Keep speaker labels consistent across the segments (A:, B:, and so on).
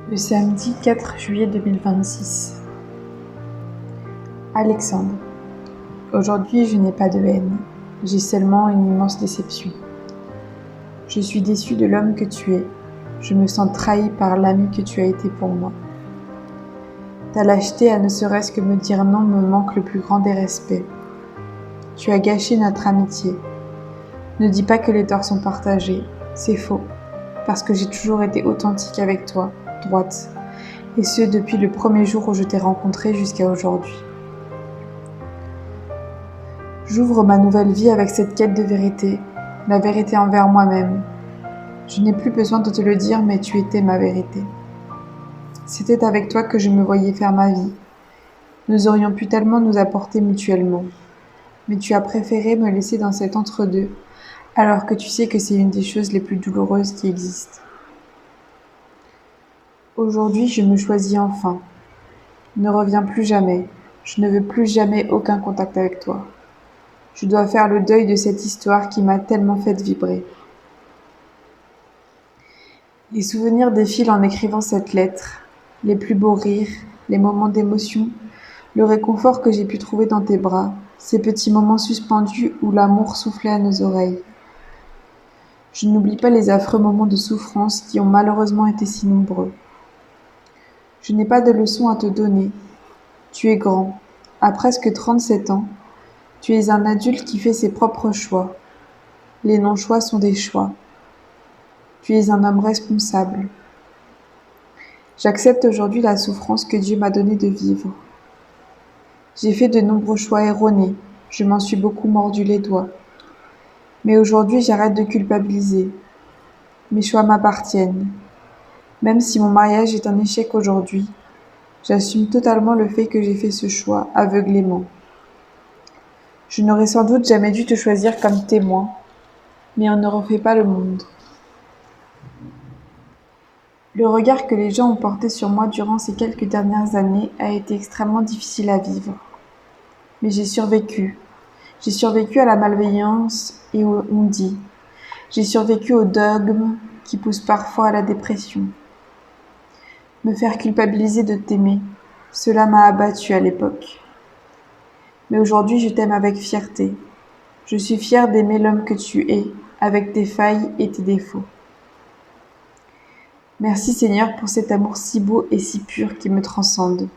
A: Le samedi 4 juillet 2026. Alexandre. Aujourd'hui, je n'ai pas de haine. J'ai seulement une immense déception. Je suis déçue de l'homme que tu es. Je me sens trahie par l'ami que tu as été pour moi. Ta lâcheté à ne serait-ce que me dire non me manque le plus grand des respects. Tu as gâché notre amitié. Ne dis pas que les torts sont partagés. C'est faux. Parce que j'ai toujours été authentique avec toi, droite. Et ce depuis le premier jour où je t'ai rencontré jusqu'à aujourd'hui. J'ouvre ma nouvelle vie avec cette quête de vérité, la vérité envers moi-même. Je n'ai plus besoin de te le dire, mais tu étais ma vérité. C'était avec toi que je me voyais faire ma vie. Nous aurions pu tellement nous apporter mutuellement. Mais tu as préféré me laisser dans cet entre-deux, alors que tu sais que c'est une des choses les plus douloureuses qui existent. Aujourd'hui, je me choisis enfin. Ne reviens plus jamais. Je ne veux plus jamais aucun contact avec toi. Je dois faire le deuil de cette histoire qui m'a tellement fait vibrer. Les souvenirs défilent en écrivant cette lettre. Les plus beaux rires, les moments d'émotion, le réconfort que j'ai pu trouver dans tes bras, ces petits moments suspendus où l'amour soufflait à nos oreilles. Je n'oublie pas les affreux moments de souffrance qui ont malheureusement été si nombreux. Je n'ai pas de leçons à te donner. Tu es grand. À presque 37 ans, tu es un adulte qui fait ses propres choix. Les non-choix sont des choix. Tu es un homme responsable. J'accepte aujourd'hui la souffrance que Dieu m'a donnée de vivre. J'ai fait de nombreux choix erronés. Je m'en suis beaucoup mordu les doigts. Mais aujourd'hui, j'arrête de culpabiliser. Mes choix m'appartiennent. Même si mon mariage est un échec aujourd'hui, j'assume totalement le fait que j'ai fait ce choix aveuglément. Je n'aurais sans doute jamais dû te choisir comme témoin, mais on ne refait pas le monde. Le regard que les gens ont porté sur moi durant ces quelques dernières années a été extrêmement difficile à vivre. Mais j'ai survécu. J'ai survécu à la malveillance et au on-dit. J'ai survécu au dogme qui pousse parfois à la dépression. Me faire culpabiliser de t'aimer, cela m'a abattue à l'époque. Mais aujourd'hui, je t'aime avec fierté. Je suis fière d'aimer l'homme que tu es, avec tes failles et tes défauts. Merci Seigneur pour cet amour si beau et si pur qui me transcende.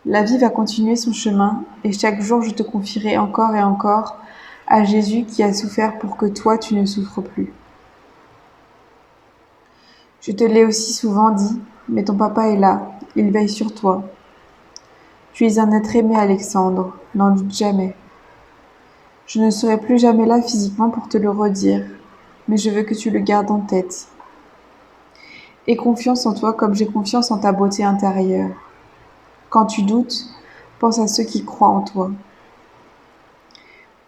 A: La vie va continuer son chemin et chaque jour je te confierai encore et encore à Jésus qui a souffert pour que toi tu ne souffres plus. Je te l'ai aussi souvent dit, mais ton papa est là, il veille sur toi. Tu es un être aimé Alexandre, n'en doute jamais. Je ne serai plus jamais là physiquement pour te le redire, mais je veux que tu le gardes en tête. Aie confiance en toi comme j'ai confiance en ta beauté intérieure. Quand tu doutes, pense à ceux qui croient en toi.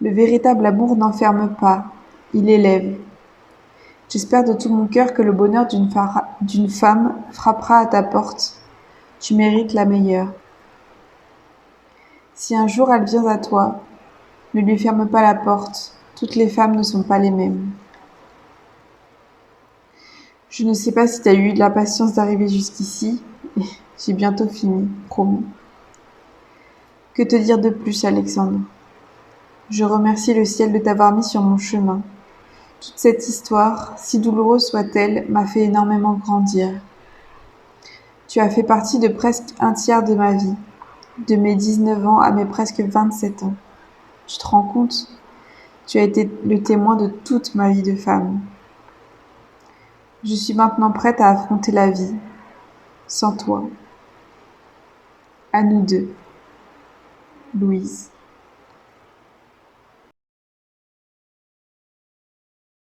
A: Le véritable amour n'enferme pas, il élève. J'espère de tout mon cœur que le bonheur d'une femme frappera à ta porte. Tu mérites la meilleure. Si un jour elle vient à toi, ne lui ferme pas la porte. Toutes les femmes ne sont pas les mêmes. Je ne sais pas si tu as eu de la patience d'arriver jusqu'ici. J'ai bientôt fini, promis. Que te dire de plus, Alexandre? Je remercie le ciel de t'avoir mis sur mon chemin. Toute cette histoire, si douloureuse soit-elle, m'a fait énormément grandir. Tu as fait partie de presque un tiers de ma vie, de mes 19 ans à mes presque 27 ans. Tu te rends compte? Tu as été le témoin de toute ma vie de femme. Je suis maintenant prête à affronter la vie, sans toi. À nous deux. Louise.